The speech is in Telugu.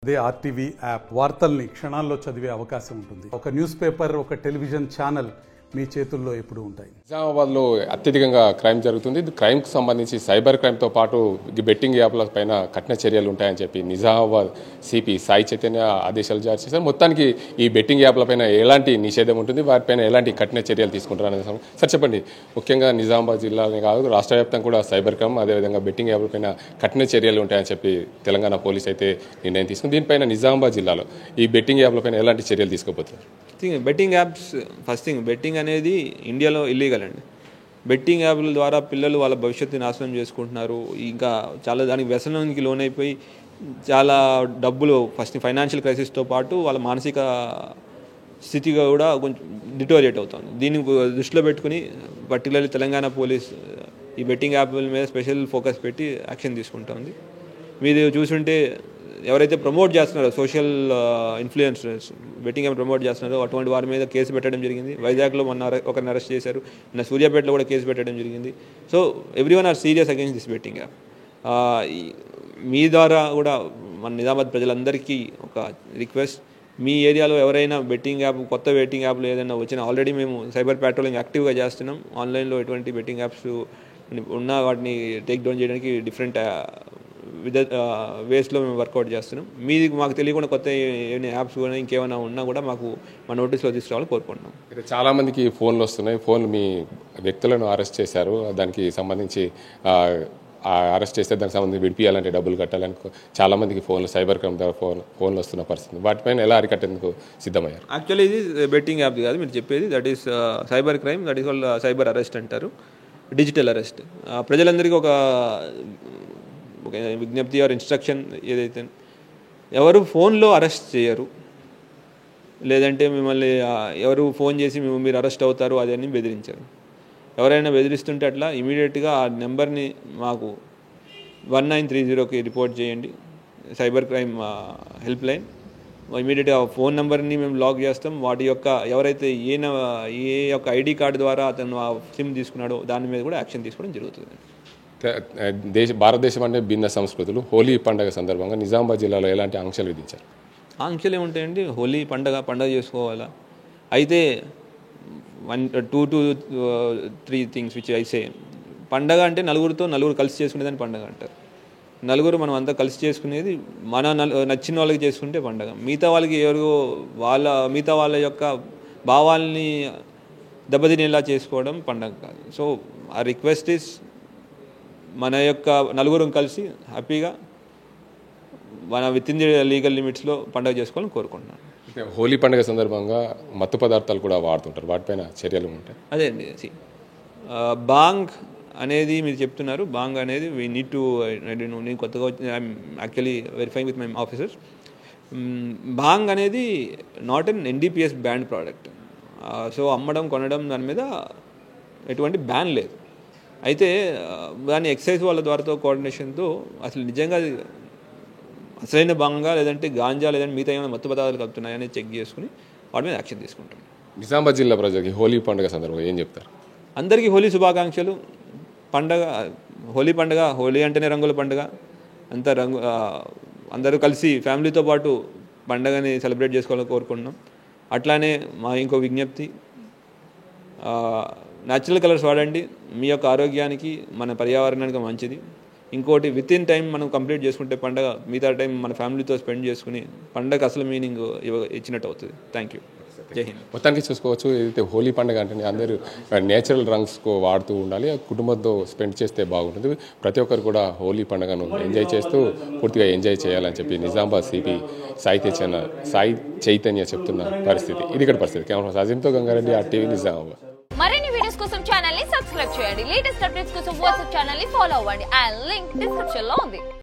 అదే ఆర్టీవీ యాప్ వార్తల్ని క్షణాల్లో చదివే అవకాశం ఉంటుంది. ఒక న్యూస్ పేపర్, ఒక టెలివిజన్ ఛానల్ మీ చేతుల్లో ఎప్పుడు ఉంటాయి. నిజామాబాద్లో అత్యధికంగా క్రైమ్ జరుగుతుంది. క్రైమ్కి సంబంధించి సైబర్ క్రైమ్తో పాటు బెట్టింగ్ యాప్ల పైన కఠిన చర్యలు ఉంటాయని చెప్పి నిజామాబాద్ సిపి సాయి చైతన్య ఆదేశాలు జారీ చేశారు. మొత్తానికి ఈ బెట్టింగ్ యాప్ల పైన ఎలాంటి నిషేధం ఉంటుంది, వాటిపైన ఎలాంటి కఠిన చర్యలు తీసుకుంటారు అనేది సార్ చెప్పండి. ముఖ్యంగా నిజామాబాద్ జిల్లానే కాదు, రాష్ట్ర వ్యాప్తంగా కూడా సైబర్ క్రైమ్ అదేవిధంగా బెట్టింగ్ యాప్ల పైన కఠిన చర్యలు ఉంటాయని చెప్పి తెలంగాణ పోలీస్ అయితే నిర్ణయం తీసుకుంది. దీనిపైన నిజామాబాద్ జిల్లాలో ఈ బెట్టింగ్ యాప్ల పైన ఎలాంటి చర్యలు తీసుకోబోతున్నారు? Betting apps first thing, betting అనేది ఇండియాలో ఇల్లీగల్ అండి. బెట్టింగ్ యాప్ల ద్వారా పిల్లలు వాళ్ళ భవిష్యత్తుని నాశనం చేసుకుంటున్నారు. ఇంకా చాలా దానికి వ్యసనానికి లోనైపోయి చాలా డబ్బులు ఫస్ట్ ఫైనాన్షియల్ క్రైసిస్తో పాటు వాళ్ళ మానసిక స్థితిగా కూడా కొంచెం డిటోరియేట్ అవుతుంది. దీన్ని దృష్టిలో పెట్టుకుని పర్టికులర్లీ తెలంగాణ పోలీస్ ఈ బెట్టింగ్ యాప్ల మీద స్పెషల్ ఫోకస్ పెట్టి యాక్షన్ తీసుకుంటుంది. మీరు చూసుంటే ఎవరైతే ప్రమోట్ చేస్తున్నారో social influencers betting app promote చేస్తున్నారో అటువంటి వారి మీద కేసు పెట్టడం జరిగింది. వైజాగ్లో ఒకరిని అరెస్ట్ చేశారు, సూర్యాపేటలో కూడా కేసు పెట్టడం జరిగింది. So everyone are serious against this betting app. మీ ద్వారా కూడా మన నిజామాబాద్ ప్రజలందరికీ ఒక రిక్వెస్ట్, మీ ఏరియాలో ఎవరైనా బెట్టింగ్ యాప్ కొత్త బెట్టింగ్ యాప్లు ఏదైనా వచ్చినా ఆల్రెడీ మేము సైబర్ ప్యాట్రోలింగ్ యాక్టివ్గా చేస్తున్నాం. ఆన్లైన్లో ఎటువంటి బెట్టింగ్ యాప్స్ ఉన్నా వాటిని టేక్ డౌన్ చేయడానికి డిఫరెంట్ వేస్లో మేము వర్కౌట్ చేస్తున్నాం. మీది మాకు తెలియకుండా కొత్త ఏమైనా యాప్స్ కూడా ఇంకేమైనా ఉన్నా కూడా మాకు మా నోటీస్లో తీసుకురావాలని కోరుకుంటున్నాం. చాలా మందికి ఫోన్లు వస్తున్నాయి. ఫోన్ మీ వ్యక్తులను అరెస్ట్ చేశారు, దానికి సంబంధించి అరెస్ట్ చేస్తే దానికి సంబంధించి విడిపియాలంటే డబ్బులు కట్టాలని చాలా మందికి ఫోన్లు సైబర్ క్రైమ్ ద్వారా ఫోన్లు వస్తున్న పరిస్థితి, వాటిపైన ఎలా అరికట్టేందుకు సిద్ధమయ్యారు? యాక్చువల్లీ ఇది బెట్టింగ్ యాప్ కాదు మీరు చెప్పేది, that is cyber crime, that is all cyber arrest అంటారు, డిజిటల్ అరెస్ట్. ప్రజలందరికీ ఒక విజ్ఞప్తి ఆర్ ఇన్స్ట్రక్షన్, ఏదైతే ఎవరు ఫోన్లో అరెస్ట్ చేయరు, లేదంటే మిమ్మల్ని ఎవరు ఫోన్ చేసి మీరు అరెస్ట్ అవుతారు అదని బెదిరించారు. ఎవరైనా బెదిరిస్తుంటే అట్లా ఇమీడియట్గా ఆ నెంబర్ని మాకు 1930కి రిపోర్ట్ చేయండి, సైబర్ క్రైమ్ హెల్ప్ లైన్. ఇమీడియట్గా ఫోన్ నెంబర్ని మేము లాక్ చేస్తాం. వాటి యొక్క ఎవరైతే ఏ యొక్క ఐడి కార్డు ద్వారా అతను ఆ సిమ్ తీసుకున్నాడో దాని మీద కూడా యాక్షన్ తీసుకోవడం జరుగుతుంది. భారతదేశం అంటే భిన్న సంస్కృతులు. హోలీ పండుగ సందర్భంగా నిజామాబాద్ జిల్లాలో ఎలాంటి ఆంక్షలు విధించారు? ఆంక్షలు ఏముంటాయండి, హోలీ పండగ చేసుకోవాలా. అయితే 1, 2 to 3 things which I say. పండగ అంటే నలుగురు కలిసి చేసుకునేదాన్ని పండగ అంటారు. నలుగురు మనం అంతా కలిసి చేసుకునేది మన నచ్చిన వాళ్ళకి చేసుకుంటే పండగ. మిగతా వాళ్ళకి మిగతా వాళ్ళ యొక్క భావాల్ని దెబ్బతినేలా చేసుకోవడం పండగ కాదు. సో ఆ రిక్వెస్ట్ ఇస్ మన యొక్క నలుగురం కలిసి హ్యాపీగా మన విత్ ఇన్ ది లీగల్ లిమిట్స్లో పండుగ చేసుకోవాలని కోరుకుంటున్నాను. హోలీ పండుగ సందర్భంగా మత్తు పదార్థాలు కూడా వాడుతుంటారు, వాటిపైన చర్యలు ఉంటాయి? అదే అండి, బాంగ్ అనేది మీరు చెప్తున్నారు. బాంగ్ అనేది వీ నీడ్ టు, నేను కొత్తగా I'm actually verifying with my officers. Bhang అనేది not an NDPS ban product. So అమ్మడం కొనడం దాని మీద ఎటువంటి బ్యాన్ లేదు. అయితే దాన్ని ఎక్సైజ్ వాళ్ళ ద్వారాతో కోఆర్డినేషన్తో అసలు నిజంగా అసలైన బంగా లేదంటే గాంజా లేదంటే మిగతా ఏమైనా మత్తు పదార్థాలు కలుపుతున్నాయని చెక్ చేసుకుని వాటి మీద యాక్షన్ తీసుకుంటాం. నిజామాబాద్ జిల్లా ప్రజలకి హోలీ పండుగ సందర్భంగా ఏం చెప్తారు? అందరికీ హోలీ శుభాకాంక్షలు. హోలీ పండుగ, హోలీ అంటేనే రంగుల పండుగ. అందరూ కలిసి ఫ్యామిలీతో పాటు పండుగని సెలబ్రేట్ చేసుకోవాలని కోరుకుంటున్నాం. అట్లానే మా ఇంకో విజ్ఞప్తి, న్యాచురల్ కలర్స్ వాడండి, మీ యొక్క ఆరోగ్యానికి మన పర్యావరణానికి మంచిది. ఇంకోటి విత్ ఇన్ టైం మనం కంప్లీట్ చేసుకుంటే పండగ మిగతా టైం మన ఫ్యామిలీతో స్పెండ్ చేసుకుని పండగ అసలు మీనింగ్ ఇచ్చినట్టు అవుతుంది. థ్యాంక్ యూ, జై హింద్. మొత్తానికి చూసుకోవచ్చు, ఏదైతే హోలీ పండుగ అంటే అందరూ నేచురల్ రంగ్స్ వాడుతూ ఉండాలి, కుటుంబంతో స్పెండ్ చేస్తే బాగుంటుంది. ప్రతి ఒక్కరు కూడా హోలీ పండుగను ఎంజాయ్ చేస్తూ పూర్తిగా ఎంజాయ్ చేయాలని చెప్పి నిజామాబాద్ సిపి సాయి చైతన్య చెప్తున్న పరిస్థితి. ఇది ఇక్కడ పరిస్థితి. కెమెరా అజింతో గంగారెడ్డి, RTV నిజామాబాద్. మరిన్ని వీడియోస్ కోసం ఛానల్ ని సబ్స్క్రైబ్ చేయండి. లేటెస్ట్ అప్డేట్స్ కోసం వాట్సాప్ ఛానల్ ని ఫాలో అవ్వండి. అండ్ లింక్ డిస్క్రిప్షన్ లో ఉంది.